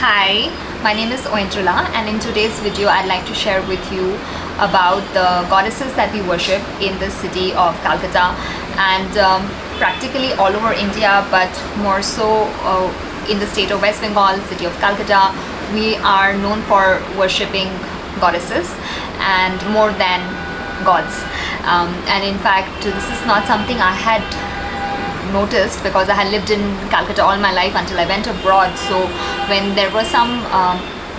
Hi, my name is Ointrula, and in today's video I'd like to share with you about the goddesses that we worship in the city of Calcutta and practically all over India, but more so in the state of West Bengal, city of Calcutta. We are known for worshipping goddesses and more than gods, and in fact this is not something I had noticed because I had lived in Calcutta all my life until I went abroad. So when there were some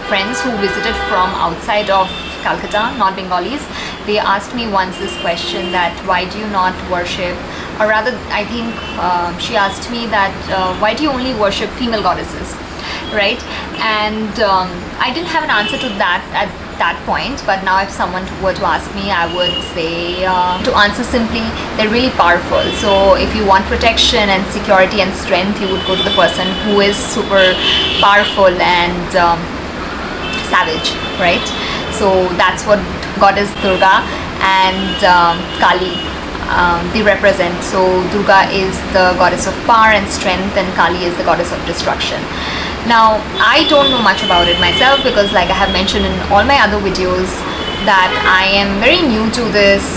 friends who visited from outside of Calcutta, not Bengalis, they asked me once this question that why do you not worship, or rather I think she asked me that why do you only worship female goddesses, right? And I didn't have an answer to that at that point, but now if someone were to ask me, I would say to answer simply, they're really powerful. So if you want protection and security and strength, you would go to the person who is super powerful and savage, right? So that's what goddess Durga and Kali they represent. So Durga is the goddess of power and strength, and Kali is the goddess of destruction. Now, I don't know much about it myself because, like I have mentioned in all my other videos, that I am very new to this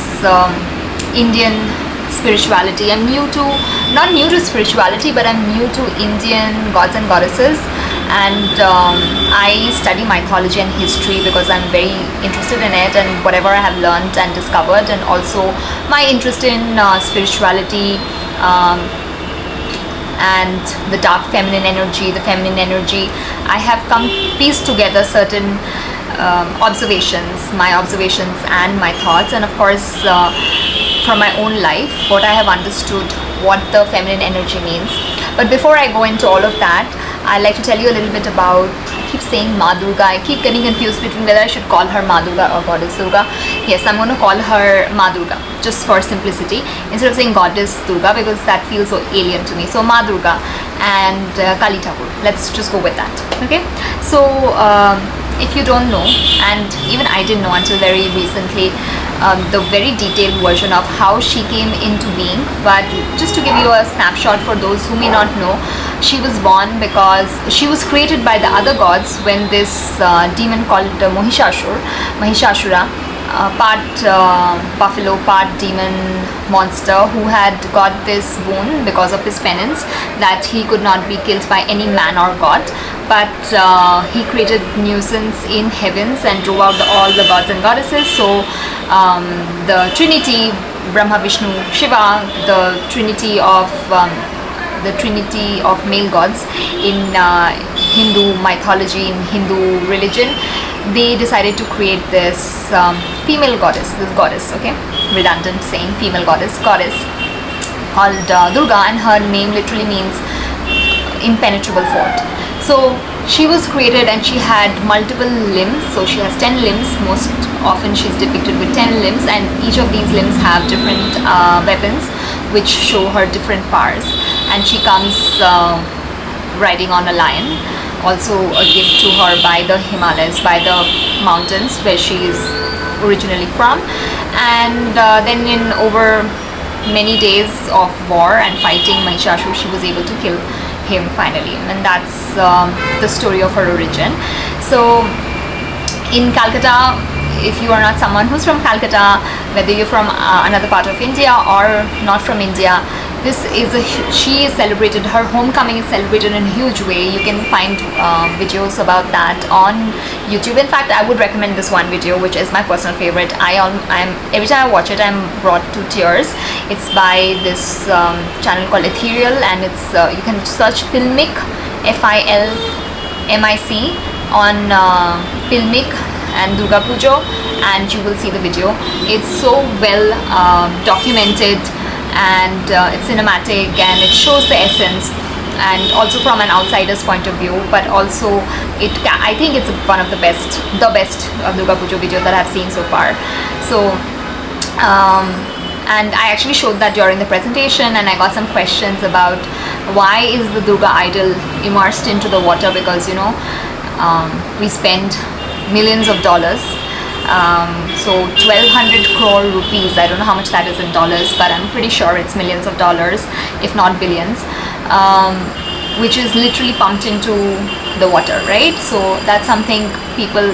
Indian spirituality. I'm not new to spirituality, but I'm new to Indian gods and goddesses, and I study mythology and history because I'm very interested in it and whatever I have learned and discovered, and also my interest in spirituality and the dark feminine energy, I have pieced together certain observations, my observations and my thoughts, and of course from my own life, what I have understood what the feminine energy means. But before I go into all of that, I'd like to tell you a little bit about, I keep saying Ma Durga, I keep getting confused between whether I should call her Ma Durga or Goddess Durga. Yes, I'm going to call her Ma Durga, just for simplicity, instead of saying Goddess Durga because that feels so alien to me. So Ma Durga and Kali Thakur, let's just go with that, okay? So if you don't know, and even I didn't know until very recently, the very detailed version of how she came into being, but just to give you a snapshot for those who may not know, she was born because she was created by the other gods when this demon called Mahishasura, part buffalo, part demon monster, who had got this boon because of his penance that he could not be killed by any man or god, but he created nuisance in heavens and drove out all the gods and goddesses. So the Trinity, Brahma, Vishnu, Shiva, the Trinity of male gods in Hindu mythology, in Hindu religion, they decided to create this female goddess, okay, redundant saying, female goddess called Durga, and her name literally means impenetrable fort. So she was created and she had multiple limbs, so she has 10 limbs. Most often she's depicted with 10 limbs, and each of these limbs have different weapons which show her different powers, and she comes riding on a lion, also a gift to her by the Himalayas, by the mountains where she is originally from. And then in over many days of war and fighting Mahishasura, she was able to kill him finally, and that's the story of her origin. So in Calcutta, if you are not someone who's from Calcutta, whether you're from another part of India or not from India, she is celebrated, her homecoming is celebrated in a huge way. You can find videos about that on YouTube. In fact, I would recommend this one video, which is my personal favorite. Every time I watch it, I'm brought to tears. It's by this channel called Ethereal, and it's you can search Filmic, Filmic on Filmic and Durga Pujo, and you will see the video. It's so well documented, and it's cinematic, and it shows the essence, and also from an outsider's point of view, but also I think it's one of the best Durga Pujo video that I've seen so far. So and I actually showed that during the presentation, and I got some questions about why is the Durga idol immersed into the water, because we spend millions of dollars, so 1200 crore rupees, I don't know how much that is in dollars, but I'm pretty sure it's millions of dollars, if not billions, which is literally pumped into the water, right? So that's something people,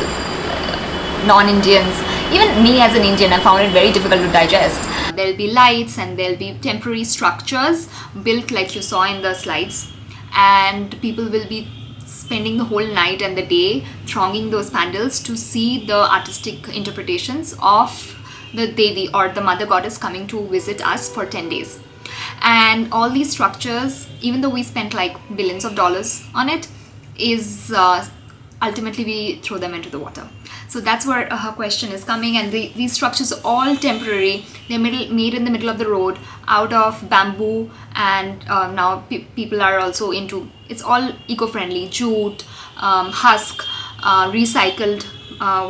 non-Indians, even me as an Indian, I found it very difficult to digest. There'll be lights and there'll be temporary structures built like you saw in the slides, and people will be spending the whole night and the day thronging those pandals to see the artistic interpretations of the Devi or the mother goddess coming to visit us for 10 days. And all these structures, even though we spent like billions of dollars on it, is ultimately we throw them into the water. So that's where her question is coming. And these structures are all temporary. They're made in the middle of the road out of bamboo, and now people are also into, it's all eco-friendly, jute, husk, recycled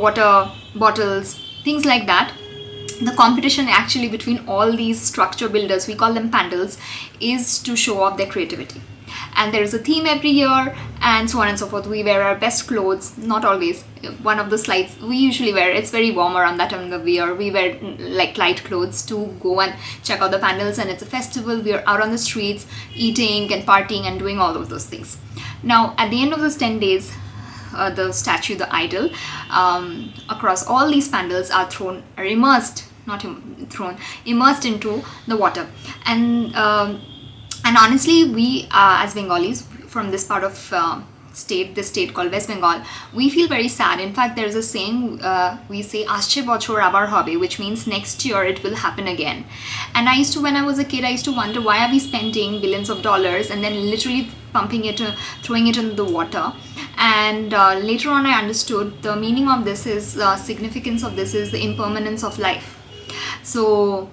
water bottles, things like that. The competition actually between all these structure builders, we call them pandals, is to show off their creativity. And there is a theme every year, and so on and so forth. We wear our best clothes, not always. One of the slides we usually wear, it's very warm around that time of the year. We wear like light clothes to go and check out the pandals, and it's a festival. We are out on the streets eating and partying and doing all of those things. Now, at the end of those 10 days, the statue, the idol, across all these pandals are immersed into the water. And honestly, we as Bengalis from this part of this state called West Bengal, we feel very sad. In fact, there's a saying, we say "Asche bochor abar hobe," which means next year it will happen again. And when I was a kid, I used to wonder, why are we spending billions of dollars and then literally throwing it into the water? And later on I understood the meaning of this is, significance of this is the impermanence of life. So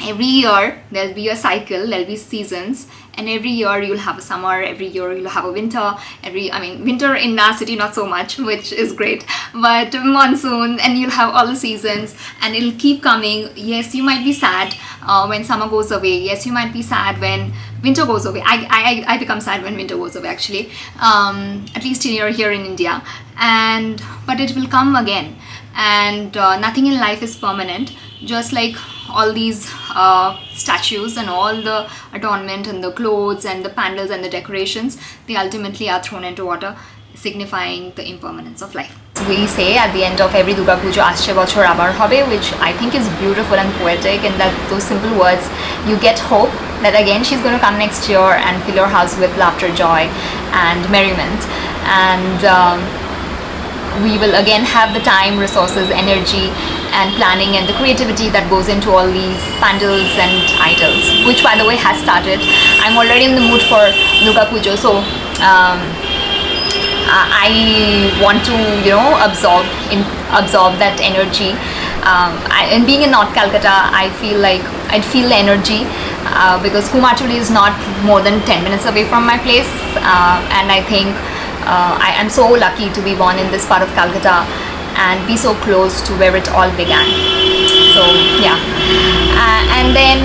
every year there'll be a cycle, there'll be seasons, and every year you'll have a summer, every year you'll have a winter, winter in our city not so much, which is great, but monsoon, and you'll have all the seasons, and it'll keep coming. Yes, you might be sad when summer goes away. Yes, you might be sad when winter goes away. I become sad when winter goes away, actually, at least here in India, but it will come again. And nothing in life is permanent, just like all these statues and all the adornment and the clothes and the pandals and the decorations, they ultimately are thrown into water, signifying the impermanence of life. We say at the end of every Durga Puja, "Asche bochor abar hobe," which I think is beautiful and poetic, and that those simple words, you get hope that again she's going to come next year and fill your house with laughter, joy and merriment. And we will again have the time, resources, energy and planning and the creativity that goes into all these pandals and idols, which by the way has started. I'm already in the mood for Durga Puja, so I want to absorb that energy. And being in North Calcutta, I feel like I'd feel the energy because Kumartuli is not more than 10 minutes away from my place, and I think I am so lucky to be born in this part of Calcutta and be so close to where it all began. So yeah, and then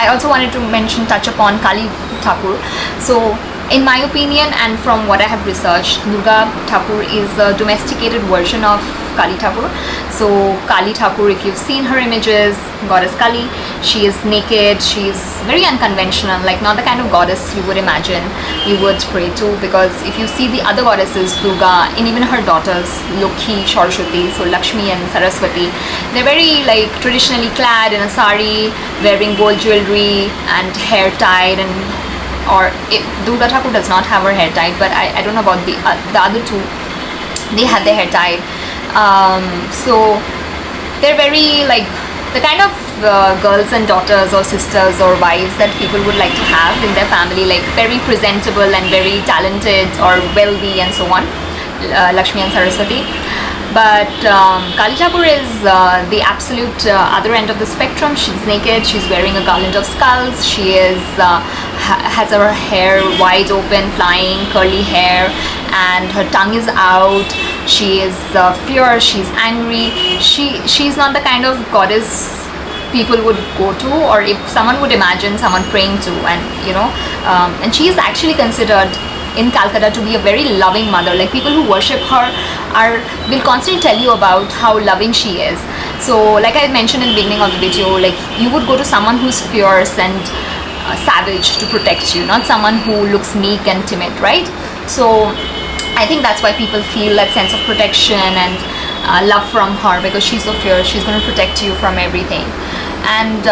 I also wanted to touch upon Kali Thakur. So in my opinion, and from what I have researched, Durga Thakur is a domesticated version of Kali Thakur. So Kali Thakur, if you've seen her images, goddess Kali, she is naked, she is very unconventional, like not the kind of goddess you would imagine you would pray to, because if you see the other goddesses, Durga, and even her daughters, Lokhi, Saraswati, so Lakshmi and Saraswati, they're very like traditionally clad in a sari, wearing gold jewelry and hair tied, and Durga Thakur does not have her hair tied, but I don't know about the other two. They have their hair tied. So they're very like the kind of girls and daughters or sisters or wives that people would like to have in their family, like very presentable and very talented or wealthy and so on, Lakshmi and Saraswati. But Kali Thakur is the absolute other end of the spectrum. She's naked, she's wearing a garland of skulls, she is has her hair wide open, flying curly hair, and her tongue is out. She is fierce, she's angry. She's not the kind of goddess people would go to, or if someone would imagine someone praying to, and she is actually considered in Calcutta to be a very loving mother. Like people who worship her will constantly tell you about how loving she is. So like I mentioned in the beginning of the video, like you would go to someone who's fierce and savage to protect you, not someone who looks meek and timid, right? So I think that's why people feel that sense of protection and love from her, because she's so fierce, she's going to protect you from everything. And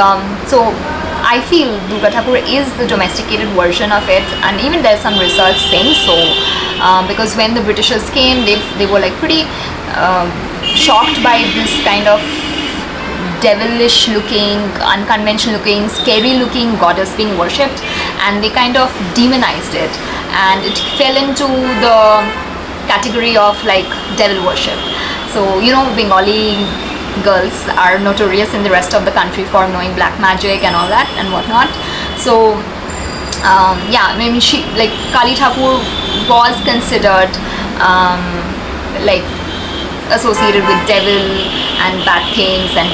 so I feel Durga Thakur is the domesticated version of it, and even there's some research saying so, because when the Britishers came, they were like pretty shocked by this kind of devilish looking, unconventional looking, scary looking goddess being worshipped, and they kind of demonized it, and it fell into the category of like devil worship. So you know, Bengali girls are notorious in the rest of the country for knowing black magic and all that and whatnot. So yeah, I mean, she, like, Kali Thakur was considered like associated with devil and bad things and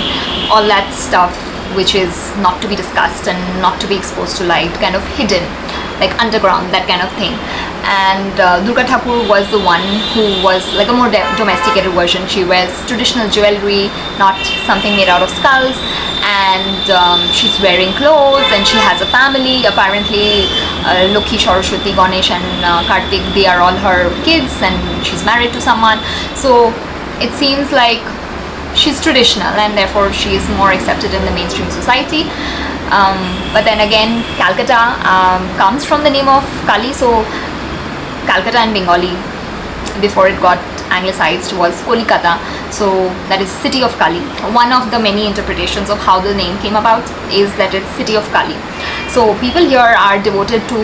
all that stuff, which is not to be discussed and not to be exposed to light, kind of hidden, like underground, that kind of thing. And Durga Thakur was the one who was like a more domesticated version. She wears traditional jewelry, not something made out of skulls, and she's wearing clothes, and she has a family. Apparently Lokhi, Saraswati, Ganesh and Kartik, they are all her kids, and she's married to someone. So it seems like she's traditional, and therefore she is more accepted in the mainstream society. But then again, Calcutta comes from the name of Kali. So Calcutta in Bengali, before it got anglicized, was Kolikata, so that is city of Kali. One of the many interpretations of how the name came about is that it's city of Kali. So people here are devoted to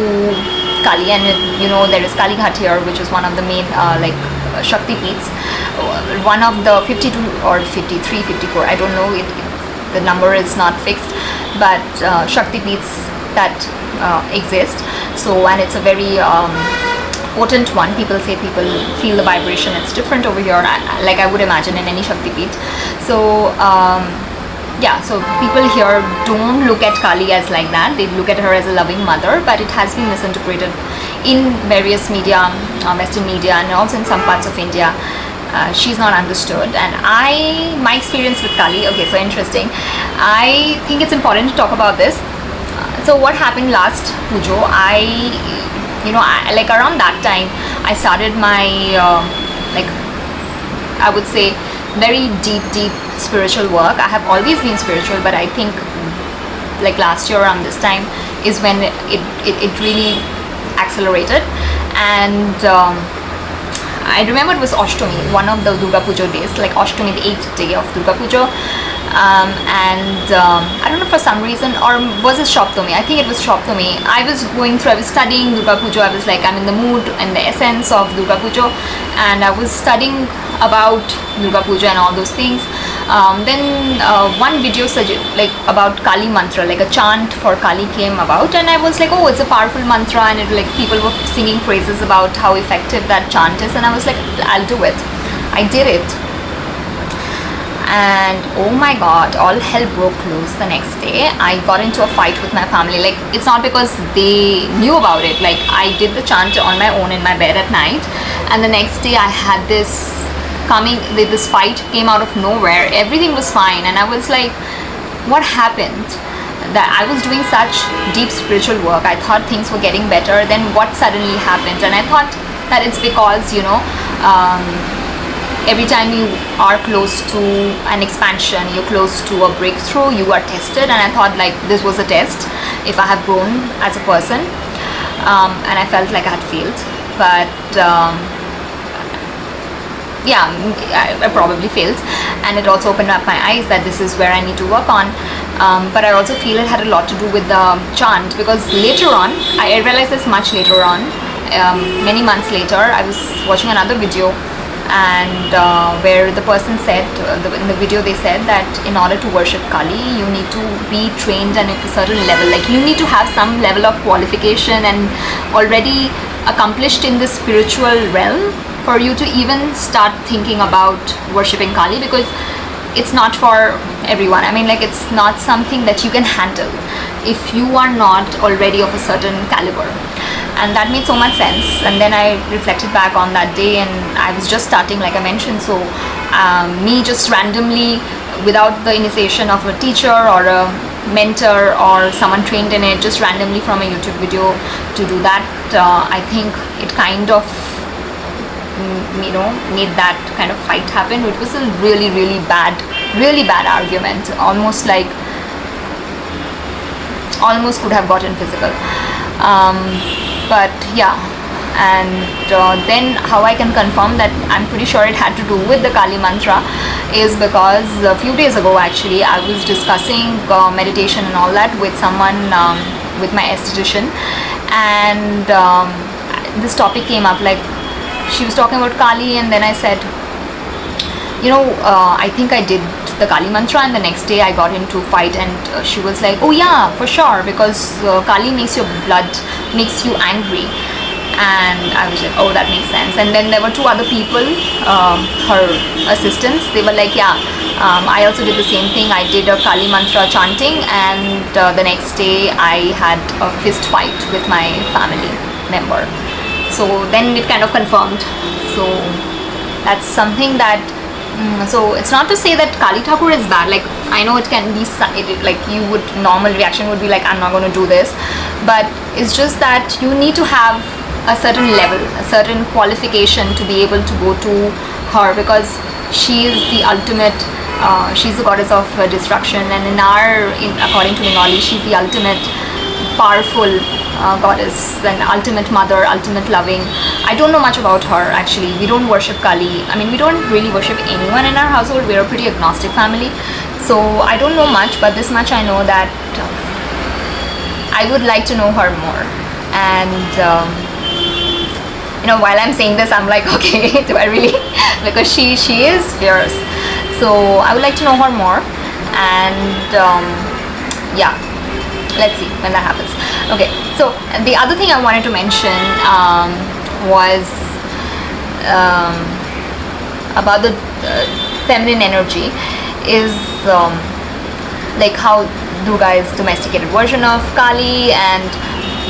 Kali, and you know, there is Kali Ghat here, which is one of the main like Shakti Peeths, one of the 52 or 53, 54, I don't know, the number is not fixed, but Shakti Peeths that exist. So, and it's a very potent one. People say people feel the vibration, it's different over here, like I would imagine in any Shakti Peeth. So yeah, so people here don't look at Kali as like that, they look at her as a loving mother, but it has been misinterpreted in various media, Western media, and also in some parts of India. She's not understood. And my experience with Kali, okay, so interesting, I think it's important to talk about this. So what happened last Pujo, you know, like around that time I started my like, I would say, very deep spiritual work. I have always been spiritual, but I think like last year around this time is when it really accelerated. And I remember it was Ashtami, one of the Durga Puja days, like Ashtami, the 8th day of Durga Puja. And I don't know, for some reason, or was it Shaptami? I think it was Shaptami. I was studying Durga Puja. I was like, I'm in the mood and the essence of Durga Puja, and I was studying about Durga Puja and all those things. Then one video like about Kali mantra, like a chant for Kali came about, and I was like, oh, it's a powerful mantra, and it, like, people were singing praises about how effective that chant is, and I was like, I'll do it. I did it. And oh my god, all hell broke loose the next day. I got into a fight with my family. Like, it's not because they knew about it, like I did the chant on my own in my bed at night, and the next day I had this fight came out of nowhere. Everything was fine, and I was like, what happened? That I was doing such deep spiritual work, I thought things were getting better, then what suddenly happened? And I thought that it's because, you know, every time you are close to an expansion, you're close to a breakthrough, you are tested. And I thought, like, this was a test if I have grown as a person, and I felt like I had failed. But yeah, I probably failed, and it also opened up my eyes that this is where I need to work on. But I also feel it had a lot to do with the chant, because later on, I realized this much later on, many months later, I was watching another video, and where the person said, in the video they said that in order to worship Kali, you need to be trained at a certain level, like you need to have some level of qualification and already accomplished in the spiritual realm for you to even start thinking about worshipping Kali, because it's not for everyone. I mean, like, it's not something that you can handle if you are not already of a certain caliber. And that made so much sense. And then I reflected back on that day, and I was just starting, like I mentioned. So me just randomly, without the initiation of a teacher or a mentor or someone trained in it just randomly from a YouTube video to do that. I think it kind of made that kind of fight happen. It was a really bad argument, almost could have gotten physical. But yeah, and then how I can confirm that I'm pretty sure it had to do with the Kali mantra is because a few days ago actually I was discussing meditation and all that with someone, with my esthetician, and this topic came up. Like, she was talking about Kali, and then I said, I think I did the Kali mantra, and the next day I got into fight, and she was like, oh yeah, for sure, because Kali makes your blood, makes you angry. And I was like, oh, that makes sense. And then there were two other people, her assistants, they were like, yeah, I also did the same thing. I did a Kali mantra chanting, and the next day I had a fist fight with my family member. So then it kind of confirmed. So that's something that, so it's not to say that Kali Thakur is bad. Like, I know it can be, like, normal reaction would be like, I'm not going to do this. But it's just that you need to have a certain level, a certain qualification to be able to go to her, because she is the ultimate, she's the goddess of destruction, and according to Bengali, she's the ultimate powerful goddess and ultimate mother, ultimate loving. I don't know much about her actually. We don't worship Kali. I mean, we don't really worship anyone in our household. We're a pretty agnostic family. So I don't know much, but this much I know, that I would like to know her more. And while I'm saying this, I'm like, okay, do I really? Because she is fierce. So I would like to know her more. And yeah, let's see when that happens. Okay, so the other thing I wanted to mention was about the feminine energy, is like how Durga is domesticated version of Kali. And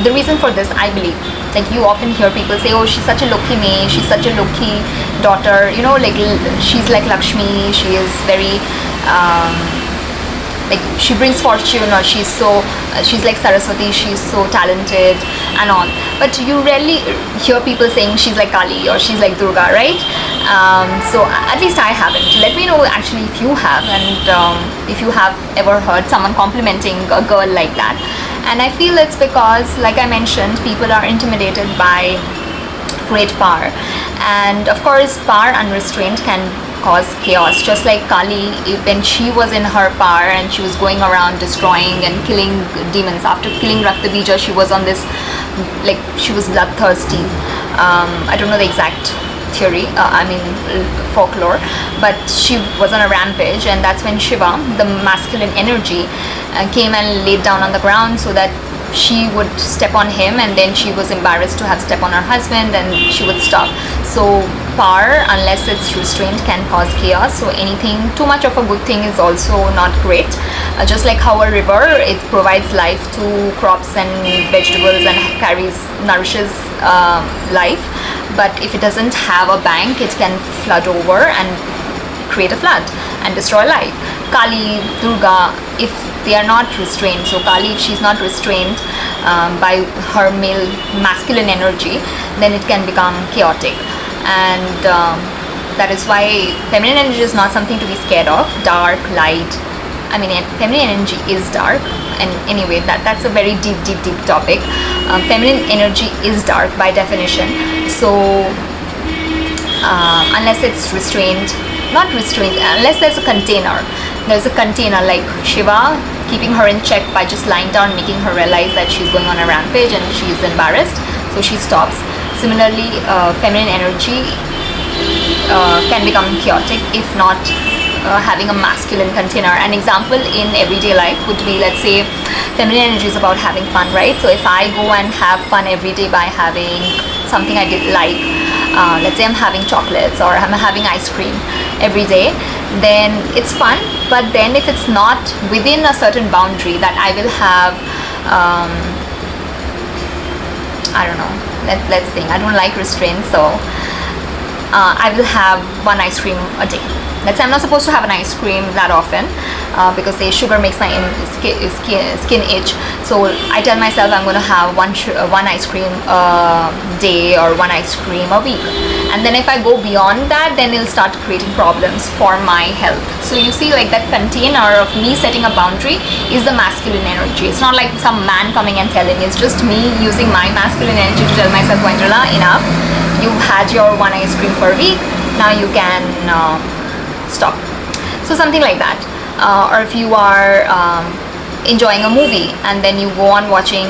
the reason for this, I believe, like, you often hear people say, oh, she's such a Lokhi, she's such a Lokhi daughter, like she's like Lakshmi, she is very like, she brings fortune, or she's like Saraswati, she's so talented and all. But you rarely hear people saying she's like Kali or she's like Durga, right? So at least I haven't. Let me know actually if you have, and if you have ever heard someone complimenting a girl like that. And I feel it's because, like I mentioned, people are intimidated by great power, and of course power unrestrained can cause chaos. Just like Kali, when she was in her power and she was going around destroying and killing demons, after killing Raktabija, she was on this, like, she was bloodthirsty. I don't know the exact theory, folklore, but she was on a rampage, and that's when Shiva, the masculine energy, came and laid down on the ground so that she would step on him, and then she was embarrassed to have step on her husband, and she would stop. So power, unless it's restrained, can cause chaos. So anything too much of a good thing is also not great. Just like how a river, it provides life to crops and vegetables and nourishes life, but if it doesn't have a bank, it can flood over and create a flood and destroy life. Kali, Durga, if they are not restrained, so Kali, if she's not restrained by her masculine energy, then it can become chaotic. And that is why feminine energy is not something to be scared of. Dark, light, feminine energy is dark, and anyway, that's a very deep topic. Feminine energy is dark by definition. So unless it's restrained, not restrained, unless there's a container like Shiva keeping her in check by just lying down, making her realize that she's going on a rampage and she's embarrassed, so she stops. Similarly, feminine energy can become chaotic if not having a masculine container. An example in everyday life would be, let's say, feminine energy is about having fun, right? So if I go and have fun every day by having something I did like, let's say I'm having chocolates or I'm having ice cream every day, then it's fun. But then if it's not within a certain boundary that I will have, I don't know, let's think, I don't like restraints, so I will have one ice cream a day. let's say I'm not supposed to have an ice cream that often because say sugar makes my skin itch. So I tell myself I'm going to have one ice cream a day or one ice cream a week. And then if I go beyond that, then it'll start creating problems for my health. So you see, like, that container of me setting a boundary is the masculine energy. It's not like some man coming and telling. It's just me using my masculine energy to tell myself, Goindrila, enough. You've had your one ice cream per week. Now you can stop. So something like that. Or if you are enjoying a movie and then you go on watching,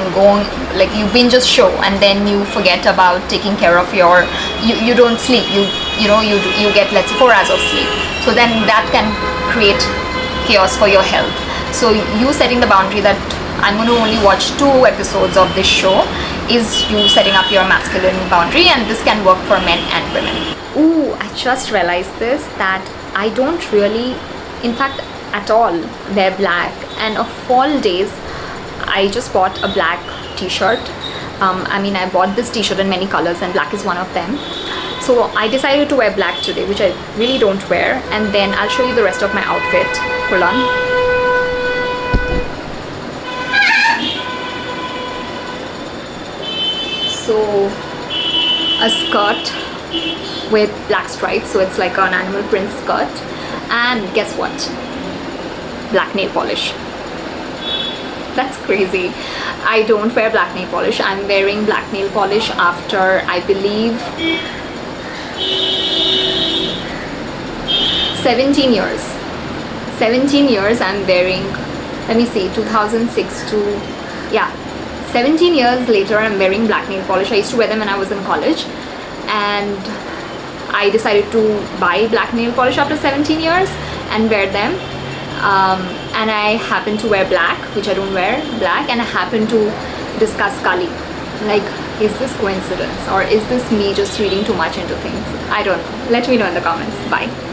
like you binge a show and then you forget about taking care of your, you don't sleep, you get, let's say, 4 hours of sleep. So then that can create chaos for your health. So you setting the boundary that I'm going to only watch 2 episodes of this show is you setting up your masculine boundary, and this can work for men and women. Ooh, I just realized this, that I don't really, in fact, at all wear black. And of fall days, I just bought a black t-shirt. I bought this t-shirt in many colors and black is one of them. So I decided to wear black today, which I really don't wear, and then I'll show you the rest of my outfit. Hold on. So a skirt with black stripes, so it's like an animal print skirt, and guess what? Black nail polish. That's crazy. I don't wear black nail polish. I'm wearing black nail polish after, I believe, 17 years. 17 years I'm wearing, let me see, 2006 to, yeah, 17 years later I'm wearing black nail polish. I used to wear them when I was in college, and I decided to buy black nail polish after 17 years and wear them. And I happen to wear black, which I don't wear black, and I happen to discuss Kali. Like, is this coincidence, or is this me just reading too much into things? I don't know. Let me know in the comments. Bye.